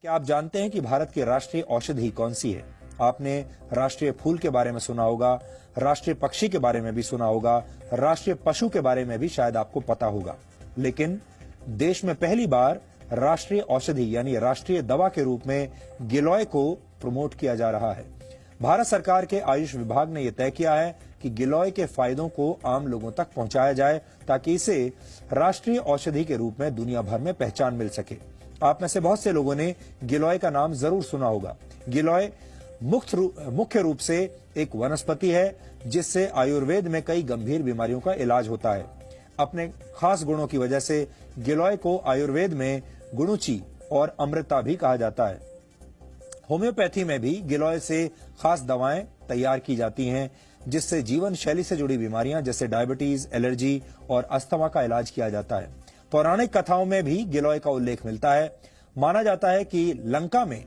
क्या आप जानते हैं कि भारत की राष्ट्रीय औषधि कौन सी है? आपने राष्ट्रीय फूल के बारे में सुना होगा, राष्ट्रीय पक्षी के बारे में भी सुना होगा, राष्ट्रीय पशु के बारे में भी शायद आपको पता होगा। लेकिन देश में पहली बार राष्ट्रीय औषधि यानी राष्ट्रीय दवा के रूप में गिलोय को प्रमोट किया जा रहा है। भारत सरकार के आयुष विभाग ने यह तय किया है कि गिलोय के फायदों को आम लोगों तक पहुंचाया जाए ताकि इसे राष्ट्रीय औषधि के रूप में दुनिया भर में पहचान मिल सके। आप में से बहुत से लोगों ने गिलोय का नाम जरूर सुना होगा। गिलोय मुख्य रूप से एक वनस्पति है जिससे आयुर्वेद में कई गंभीर बीमारियों का इलाज होता है। अपने खास गुणों की वजह से गिलोय को आयुर्वेद में गुणुची और अमृता भी कहा जाता है। होम्योपैथी में भी गिलोय से खास दवाएं तैयार की जाती हैं जिससे जीवन शैली से जुड़ी बीमारियां जैसे डायबिटीज, एलर्जी और अस्थमा का इलाज किया जाता है। पौराणिक कथाओं में भी गिलोय का उल्लेख मिलता है। माना जाता है कि लंका में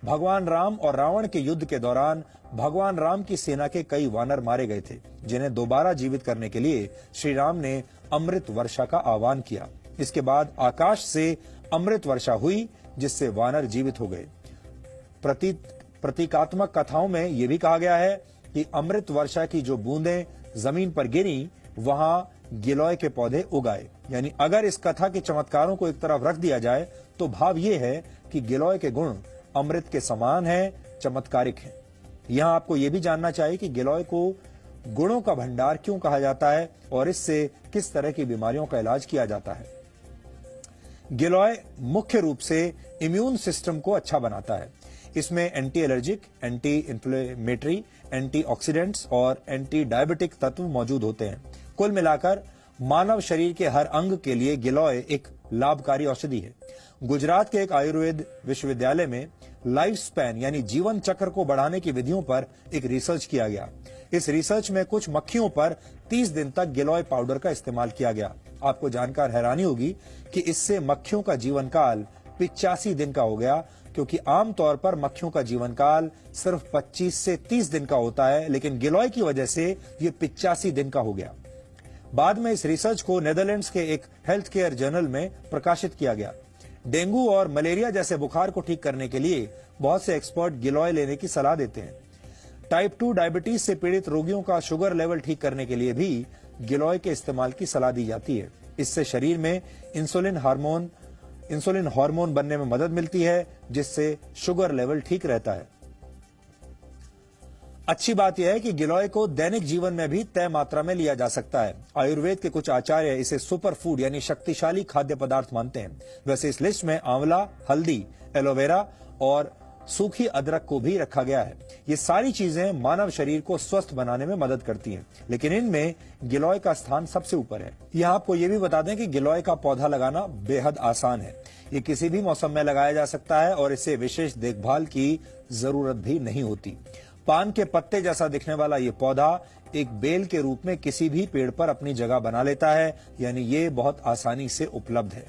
भगवान राम और रावण के युद्ध के दौरान भगवान राम की सेना के कई वानर मारे गए थे, जिन्हें दोबारा जीवित करने के लिए श्री राम ने अमृत वर्षा का आह्वान किया। इसके बाद आकाश से अमृत वर्षा हुई जिससे वानर जीवित हो गए। प्रतीकात्मक कथाओं में यह भी कहा गया है कि अमृत वर्षा की जो बूंदें जमीन पर गिरी वहां गिलोय के पौधे उगाए। यानी अगर इस कथा के चमत्कारों को एक तरफ रख दिया जाए तो भाव यह है कि गिलोय के गुण अमृत के समान हैं, चमत्कारिक हैं। यहां आपको यह भी जानना चाहिए कि गिलोय को गुणों का भंडार क्यों कहा जाता है और इससे किस तरह की बीमारियों का इलाज किया जाता है। गिलोय मुख्य रूप से इम्यून सिस्टम को अच्छा बनाता है। इसमें anti allergic, anti inflammatory, antioxidants और एंटी डायबिटिक तत्व मौजूद होते हैं। कुल मिलाकर मानव शरीर के हर अंग के लिए गिलोय एक लाभकारी औषधि है। गुजरात के एक आयुर्वेद विश्वविद्यालय में लाइफ स्पैन यानी जीवन चक्र को बढ़ाने की विधियों पर एक रिसर्च किया गया। इस रिसर्च में कुछ मक्खियों पर 30 दिन तक गिलोय पाउडर का इस्तेमाल किया गया। आपको जानकर हैरानी होगी कि इससे मक्खियों का जीवन काल 85 दिन का हो गया, क्योंकि आमतौर पर मक्खियों का जीवन काल सिर्फ 25 से 30 दिन का होता है, लेकिन गिलोय की वजह से ये 85 दिन का हो गया। बाद में इस रिसर्च को नेदरलैंड्स के एक हेल्थ केयर जर्नल में प्रकाशित किया गया। डेंगू और मलेरिया जैसे बुखार को ठीक करने के लिए बहुत से एक्सपर्ट गिलोय लेने की सलाह देते हैं। टाइप 2 डायबिटीज से पीड़ित रोगियों का शुगर लेवल ठीक करने के लिए भी गिलोय के इस्तेमाल की सलाह दी जाती है। इससे शरीर में इंसुलिन हार्मोन बनने में मदद मिलती है, जिससे शुगर लेवल ठीक रहता है। अच्छी बात यह है कि गिलोय को दैनिक जीवन में भी तय मात्रा में लिया जा सकता है। आयुर्वेद के कुछ आचार्य इसे सुपर फूड यानी शक्तिशाली खाद्य पदार्थ मानते हैं। वैसे इस लिस्ट में आंवला, हल्दी, एलोवेरा और सूखी अदरक को भी रखा गया है। ये सारी चीजें मानव शरीर को स्वस्थ बनाने में मदद करती हैं, लेकिन इनमें गिलोय का स्थान सबसे ऊपर है। यह आपको ये भी बता दें कि गिलोय का पौधा लगाना बेहद आसान है। ये किसी भी मौसम में लगाया जा सकता है और इसे विशेष देखभाल की जरूरत भी नहीं होती। पान के पत्ते जैसा दिखने वाला ये पौधा एक बेल के रूप में किसी भी पेड़ पर अपनी जगह बना लेता है, यानी ये बहुत आसानी से उपलब्ध है।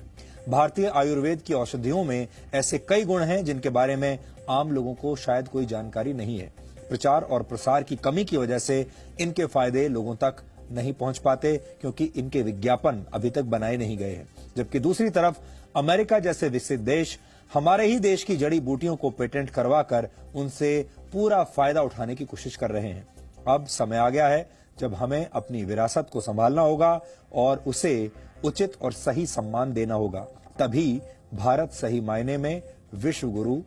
भारतीय आयुर्वेद की औषधियों में ऐसे कई गुण हैं जिनके बारे में आम लोगों को शायद कोई जानकारी नहीं है। प्रचार और प्रसार की कमी की वजह से इनके फायदे लोगों तक नहीं पहुंच पाते, क्योंकि इनके विज्ञापन अभी तक बनाए नहीं गए हैं। जबकि दूसरी तरफ अमेरिका जैसे विकसित देश हमारे ही देश की जड़ी बूटियों को पेटेंट करवाकर उनसे पूरा फायदा उठाने की कोशिश कर रहे हैं। अब समय आ गया है जब हमें अपनी विरासत को संभालना होगा और उसे उचित और सही सम्मान देना होगा। तभी भारत सही मायने में विश्व गुरु